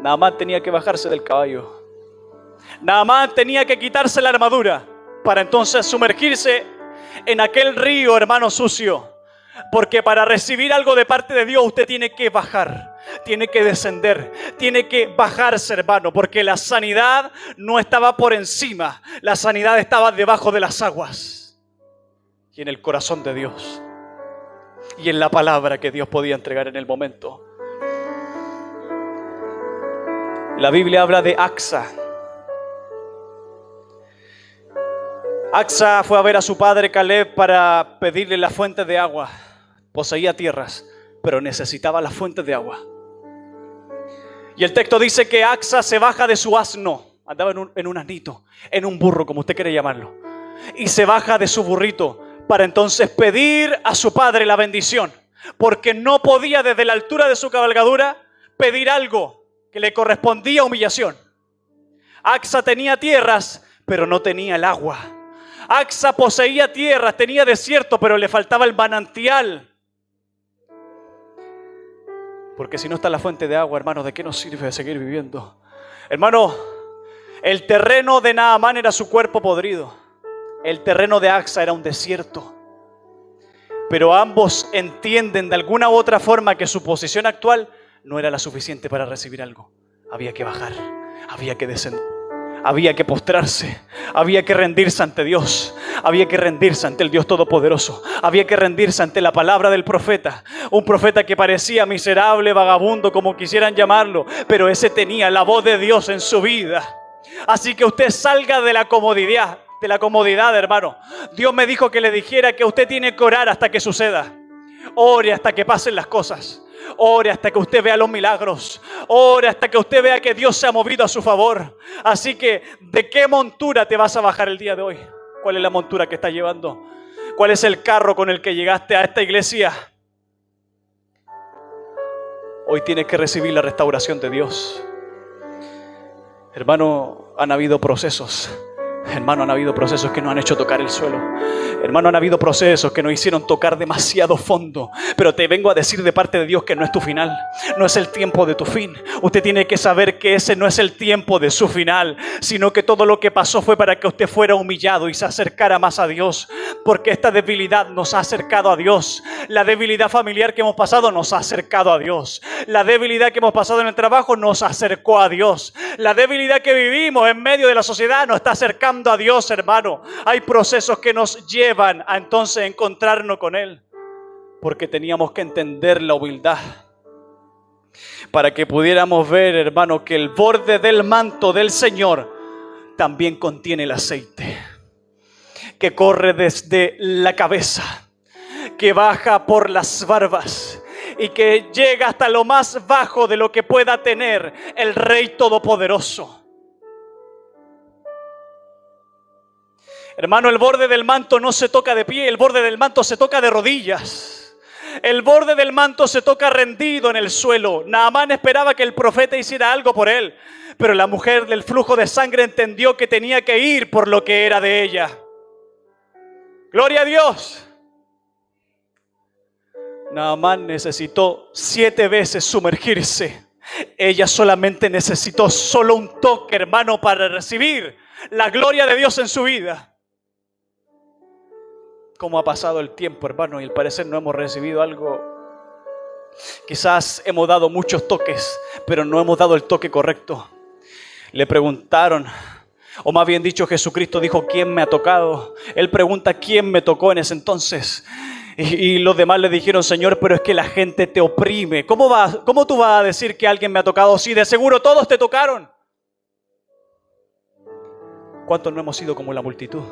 Naamán tenía que bajarse del caballo. Naamán tenía que quitarse la armadura para entonces sumergirse en aquel río, hermano, sucio. Porque para recibir algo de parte de Dios usted tiene que bajar, tiene que descender, tiene que bajarse, hermano. Porque la sanidad no estaba por encima, la sanidad estaba debajo de las aguas. Y en el corazón de Dios. Y en la palabra que Dios podía entregar en el momento. La Biblia habla de Asa. Acsa fue a ver a su padre Caleb para pedirle la fuente de agua. Poseía tierras, pero necesitaba la fuente de agua. Y el texto dice que Acsa se baja de su asno, andaba en un asnito, en un burro, como usted quiere llamarlo, y se baja de su burrito para entonces pedir a su padre la bendición, porque no podía desde la altura de su cabalgadura pedir algo que le correspondía humillación. Acsa tenía tierras, pero no tenía el agua. Acsa poseía tierras, tenía desierto, pero le faltaba el manantial. Porque si no está la fuente de agua, hermano, ¿de qué nos sirve seguir viviendo? Hermano, el terreno de Naamán era su cuerpo podrido. El terreno de Acsa era un desierto. Pero ambos entienden de alguna u otra forma que su posición actual no era la suficiente para recibir algo. Había que bajar, había que descender. Había que postrarse, había que rendirse ante Dios, había que rendirse ante el Dios Todopoderoso, había que rendirse ante la palabra del profeta, un profeta que parecía miserable, vagabundo, como quisieran llamarlo, pero ese tenía la voz de Dios en su vida. Así que usted salga de la comodidad, hermano. Dios me dijo que le dijera que usted tiene que orar hasta que suceda. Ore hasta que pasen las cosas. Ore hasta que usted vea los milagros. Ore hasta que usted vea que Dios se ha movido a su favor. Así que, ¿de qué montura te vas a bajar el día de hoy? ¿Cuál es la montura que estás llevando? ¿Cuál es el carro con el que llegaste a esta iglesia? Hoy tienes que recibir la restauración de Dios. Hermano, han habido procesos. Hermano, han habido procesos que nos han hecho tocar el suelo. Hermano, han habido procesos que nos hicieron tocar demasiado fondo. Pero te vengo a decir de parte de Dios que no es tu final. No es el tiempo de tu fin. Usted tiene que saber que ese no es el tiempo de su final, sino que todo lo que pasó fue para que usted fuera humillado y se acercara más a Dios. Porque esta debilidad nos ha acercado a Dios. La debilidad familiar que hemos pasado nos ha acercado a Dios. La debilidad que hemos pasado en el trabajo nos acercó a Dios. La debilidad que vivimos en medio de la sociedad nos está acercando a Dios, hermano. Hay procesos que nos llevan a entonces encontrarnos con Él, porque teníamos que entender la humildad para que pudiéramos ver, hermano, que el borde del manto del Señor también contiene el aceite que corre desde la cabeza, que baja por las barbas y que llega hasta lo más bajo de lo que pueda tener el Rey Todopoderoso. Hermano, el borde del manto no se toca de pie, el borde del manto se toca de rodillas. El borde del manto se toca rendido en el suelo. Naamán esperaba que el profeta hiciera algo por él, pero la mujer del flujo de sangre entendió que tenía que ir por lo que era de ella. ¡Gloria a Dios! Naamán necesitó 7 veces sumergirse. Ella solamente necesitó solo un toque, hermano, para recibir la gloria de Dios en su vida. ¿Cómo ha pasado el tiempo, hermano? Y al parecer no hemos recibido algo. Quizás hemos dado muchos toques, pero no hemos dado el toque correcto. Le preguntaron, o más bien dicho, Jesucristo dijo, ¿quién me ha tocado? Él pregunta, ¿quién me tocó en ese entonces? Y los demás le dijeron, Señor, pero es que la gente te oprime. ¿Cómo tú vas a decir que alguien me ha tocado? Si de seguro todos te tocaron. ¿Cuántos no hemos sido como la multitud?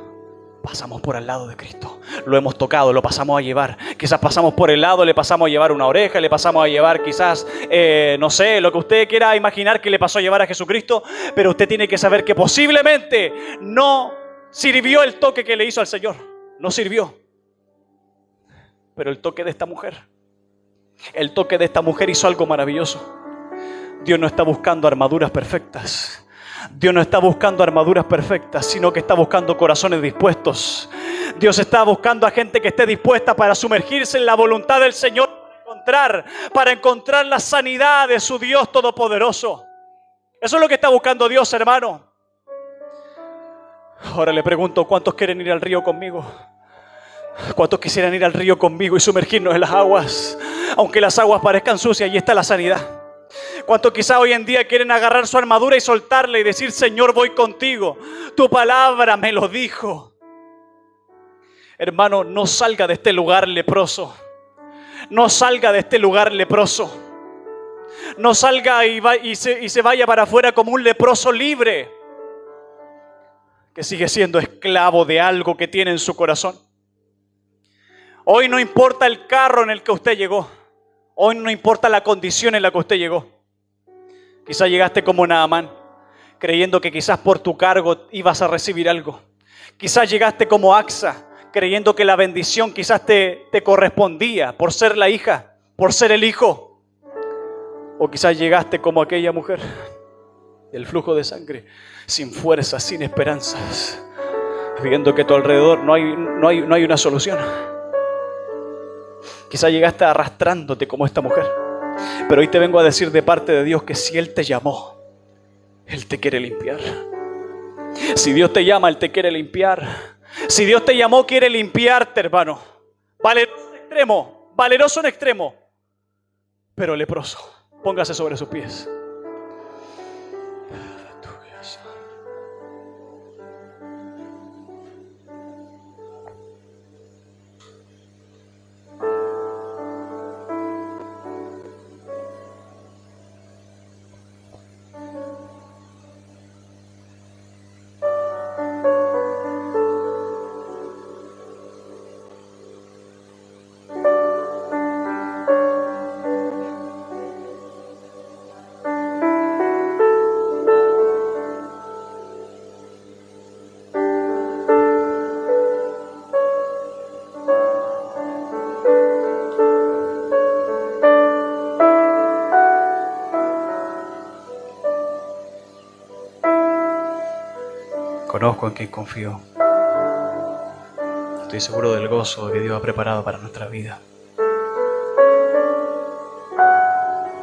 Pasamos por al lado de Cristo, lo hemos tocado, lo pasamos a llevar. Quizás pasamos por el lado, le pasamos a llevar una oreja, le pasamos a llevar quizás, no sé, lo que usted quiera imaginar que le pasó a llevar a Jesucristo. Pero usted tiene que saber que posiblemente no sirvió el toque que le hizo al Señor. No sirvió. Pero el toque de esta mujer hizo algo maravilloso. Dios no está buscando armaduras perfectas. Dios no está buscando armaduras perfectas, sino que está buscando corazones dispuestos. Dios está buscando a gente que esté dispuesta para sumergirse en la voluntad del Señor, para encontrar la sanidad de su Dios Todopoderoso. Eso es lo que está buscando Dios, hermano. Ahora le pregunto, ¿cuántos quieren ir al río conmigo? ¿Cuántos quisieran ir al río conmigo y sumergirnos en las aguas? Aunque las aguas parezcan sucias, allí está la sanidad. ¿Cuántos quizá hoy en día quieren agarrar su armadura y soltarla y decir, Señor, voy contigo? Tu palabra me lo dijo. Hermano, no salga de este lugar leproso. No salga de este lugar leproso. No salga y se vaya para afuera como un leproso libre. que sigue siendo esclavo de algo que tiene en su corazón. Hoy no importa el carro en el que usted llegó. Hoy no importa la condición en la que usted llegó. Quizás llegaste como Naamán, creyendo que quizás por tu cargo ibas a recibir algo. Quizás llegaste como Axa, creyendo que la bendición quizás te correspondía por ser la hija, por ser el hijo. O quizás llegaste como aquella mujer del flujo de sangre, sin fuerzas, sin esperanzas, viendo que a tu alrededor no hay una solución. Quizás llegaste arrastrándote como esta mujer. Pero hoy te vengo a decir de parte de Dios que si Él te llamó, Él te quiere limpiar. Si Dios te llama, Él te quiere limpiar. Si Dios te llamó, quiere limpiarte, hermano. Valeroso en extremo, pero leproso. Póngase sobre sus pies. Conozco en quien confío. Estoy seguro del gozo que Dios ha preparado para nuestra vida.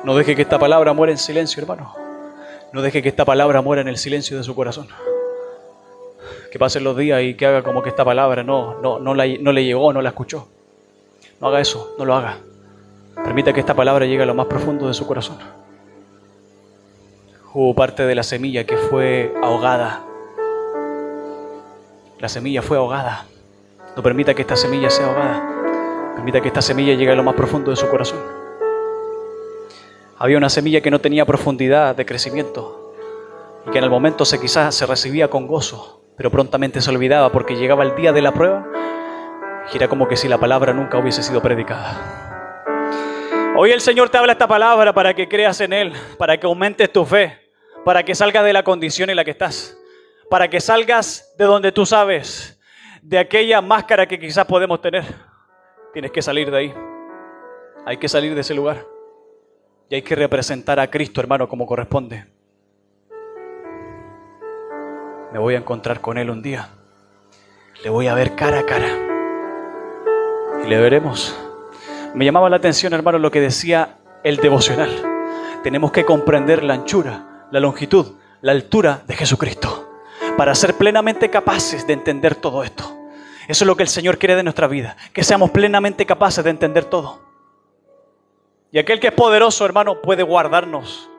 No deje que esta palabra muera en silencio, hermano. No deje que esta palabra muera en el silencio de su corazón. Que pasen los días y que haga como que esta palabra no le llegó, no la escuchó. No haga eso, no lo haga. Permita que esta palabra llegue a lo más profundo de su corazón. Hubo parte de la semilla que fue ahogada. La semilla fue ahogada. No permita que esta semilla sea ahogada. Permita que esta semilla llegue a lo más profundo de su corazón. Había una semilla que no tenía profundidad de crecimiento y que en el momento quizás se recibía con gozo, pero prontamente se olvidaba porque llegaba el día de la prueba y era como que si la palabra nunca hubiese sido predicada. Hoy el Señor te habla esta palabra para que creas en Él, para que aumentes tu fe, para que salgas de la condición en la que estás, para que salgas de donde tú sabes, de aquella máscara que quizás podemos tener. Tienes que salir de ahí. Hay que salir de ese lugar. Y hay que representar a Cristo, hermano, como corresponde. Me voy a encontrar con Él un día. Le voy a ver cara a cara. Y le veremos. Me llamaba la atención, hermano, lo que decía el devocional. Tenemos que comprender la anchura, la longitud, la altura de Jesucristo, para ser plenamente capaces de entender todo esto. Eso es lo que el Señor quiere de nuestra vida, que seamos plenamente capaces de entender todo. Y aquel que es poderoso, hermano, puede guardarnos.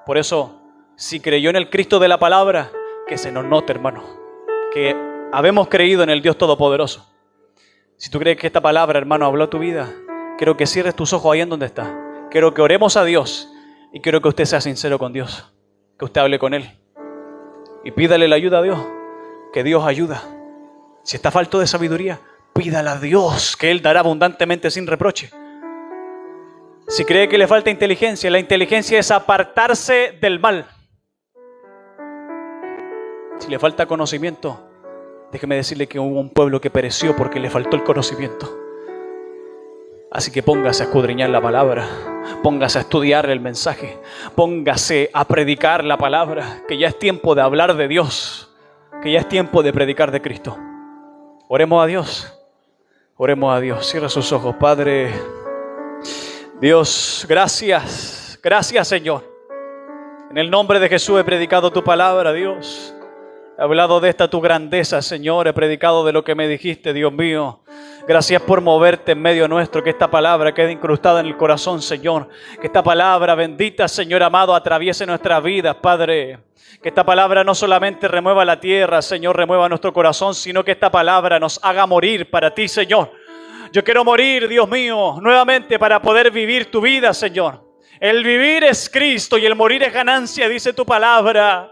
Por eso, si creyó en el Cristo de la palabra, que se nos note, hermano, que habemos creído en el Dios Todopoderoso. Si tú crees que esta palabra, hermano, habló a tu vida, quiero que cierres tus ojos ahí en donde está. Quiero que oremos a Dios y quiero que usted sea sincero con Dios, que usted hable con Él y pídale la ayuda a Dios, que Dios ayuda. Si está falto de sabiduría, pídala a Dios, que Él dará abundantemente sin reproche. Si cree que le falta inteligencia, la inteligencia es apartarse del mal. Si le falta conocimiento, déjeme decirle que hubo un pueblo que pereció porque le faltó el conocimiento. Así que póngase a escudriñar la palabra, póngase a estudiar el mensaje, póngase a predicar la palabra, que ya es tiempo de hablar de Dios, que ya es tiempo de predicar de Cristo. Oremos a Dios, oremos a Dios. Cierra sus ojos, Padre. Dios, gracias, gracias, Señor. En el nombre de Jesús he predicado tu palabra, Dios. He hablado de esta tu grandeza, Señor. He predicado de lo que me dijiste, Dios mío. Gracias por moverte en medio nuestro. Que esta palabra quede incrustada en el corazón, Señor. Que esta palabra bendita, Señor amado, atraviese nuestras vidas, Padre. Que esta palabra no solamente remueva la tierra, Señor, remueva nuestro corazón, sino que esta palabra nos haga morir para ti, Señor. Yo quiero morir, Dios mío, nuevamente para poder vivir tu vida, Señor. El vivir es Cristo y el morir es ganancia, dice tu palabra.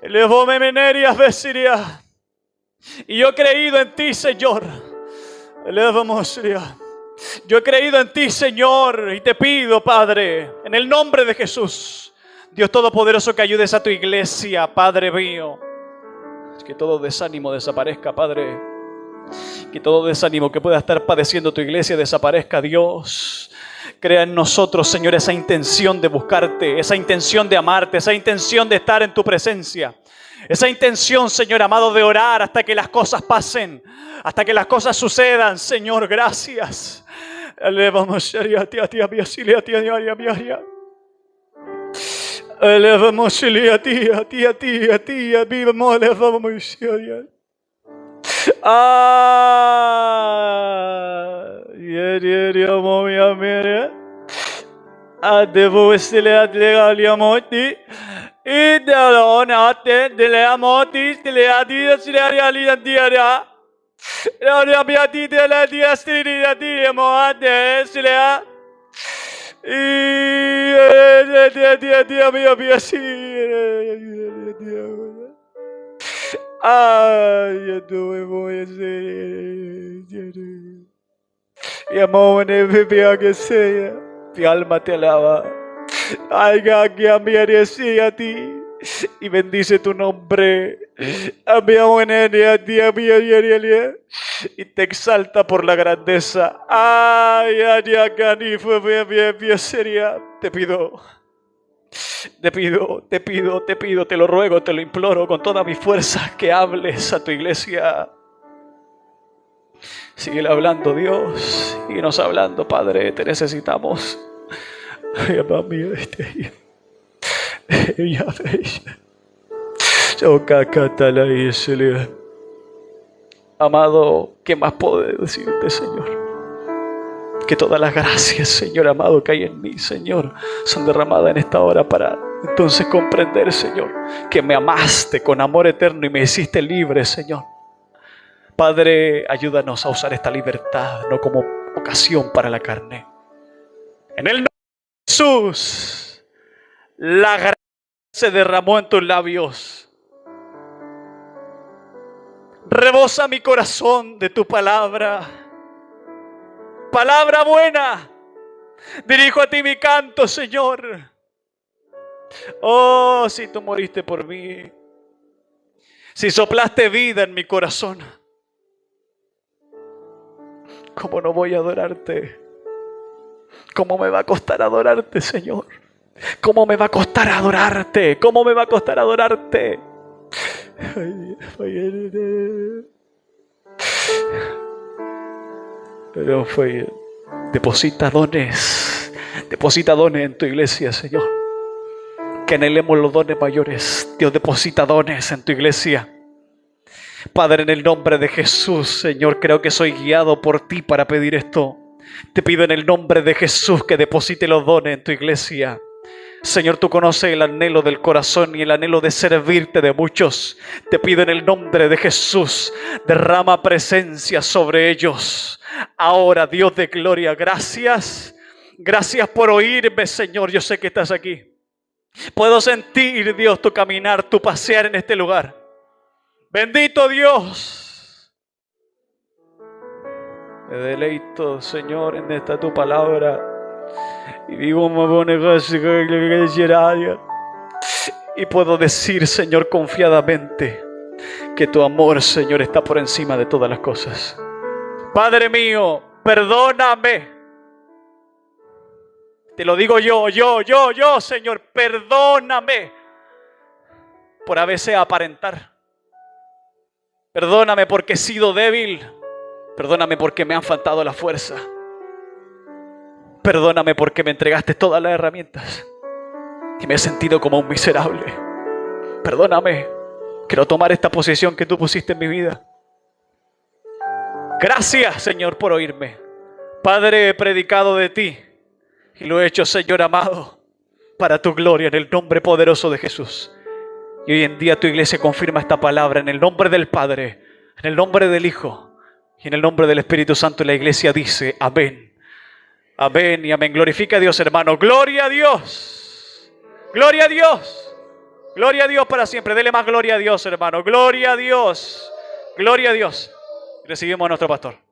Elevóme meneria besiria. Y yo he creído en ti, Señor. Elevamos, yo he creído en ti, Señor, y te pido, Padre, en el nombre de Jesús, Dios Todopoderoso, que ayudes a tu iglesia, Padre mío. Que todo desánimo desaparezca, Padre. Que todo desánimo que pueda estar padeciendo tu iglesia desaparezca, Dios. Crea en nosotros, Señor, esa intención de buscarte, esa intención de amarte, esa intención de estar en tu presencia. Esa intención, Señor amado, de orar hasta que las cosas pasen, hasta que las cosas sucedan, Señor, gracias. Elevamos a ti, elevamos a ti, vivamos, elevamos devo essere atlegati a molti. E da notte delle amoti delle adis delle realità la abbiati delle diastri di moate se le ha e mia piaci io dovevo essere e amore vivia che sei mi alma te alaba. Ay, que a mí a ti y bendice tu nombre. Y te exalta por la grandeza. Ay, te pido, te lo ruego, te lo imploro con toda mi fuerza que hables a tu iglesia. Sigue hablando, Dios. Síguenos hablando, Padre. Te necesitamos. Amado, ¿qué más puedo decirte, Señor? Que todas las gracias, Señor amado, que hay en mí, Señor, son derramadas en esta hora para entonces comprender, Señor, que me amaste con amor eterno y me hiciste libre, Señor. Padre, ayúdanos a usar esta libertad no como ocasión para la carne. En el nombre de Jesús, la gracia se derramó en tus labios. Rebosa mi corazón de tu palabra. Palabra buena. Dirijo a ti mi canto, Señor. Oh, si tú moriste por mí. Si soplaste vida en mi corazón. ¿Cómo no voy a adorarte? ¿Cómo me va a costar adorarte, Señor? ¿Cómo me va a costar adorarte? ¿Cómo me va a costar adorarte? Pero deposita dones en tu iglesia, Señor. Que anhelemos los dones mayores. Dios, deposita dones en tu iglesia. Padre, en el nombre de Jesús, Señor, creo que soy guiado por ti para pedir esto. Te pido en el nombre de Jesús que deposite los dones en tu iglesia. Señor, tú conoces el anhelo del corazón y el anhelo de servirte de muchos. Te pido en el nombre de Jesús, derrama presencia sobre ellos. Ahora, Dios de gloria, gracias. Gracias por oírme, Señor. Yo sé que estás aquí. Puedo sentir, Dios, tu caminar, tu pasear en este lugar. Bendito Dios. Me deleito, Señor, en esta tu palabra. Y vivo y puedo decir, Señor, confiadamente que tu amor, Señor, está por encima de todas las cosas. Padre mío, perdóname. Te lo digo yo, Señor, perdóname por a veces aparentar. Perdóname porque he sido débil. Perdóname porque me han faltado la fuerza. Perdóname porque me entregaste todas las herramientas y me he sentido como un miserable. Perdóname. Quiero tomar esta posición que tú pusiste en mi vida. Gracias, Señor, por oírme. Padre, he predicado de ti y lo he hecho, Señor amado, para tu gloria, en el nombre poderoso de Jesús. Y hoy en día tu iglesia confirma esta palabra en el nombre del Padre, en el nombre del Hijo y en el nombre del Espíritu Santo. Y la iglesia dice amén, amén y amén. Glorifica a Dios, hermano. Gloria a Dios, gloria a Dios. Gloria a Dios para siempre. Dele más gloria a Dios, hermano. Gloria a Dios. Gloria a Dios. Recibimos a nuestro pastor.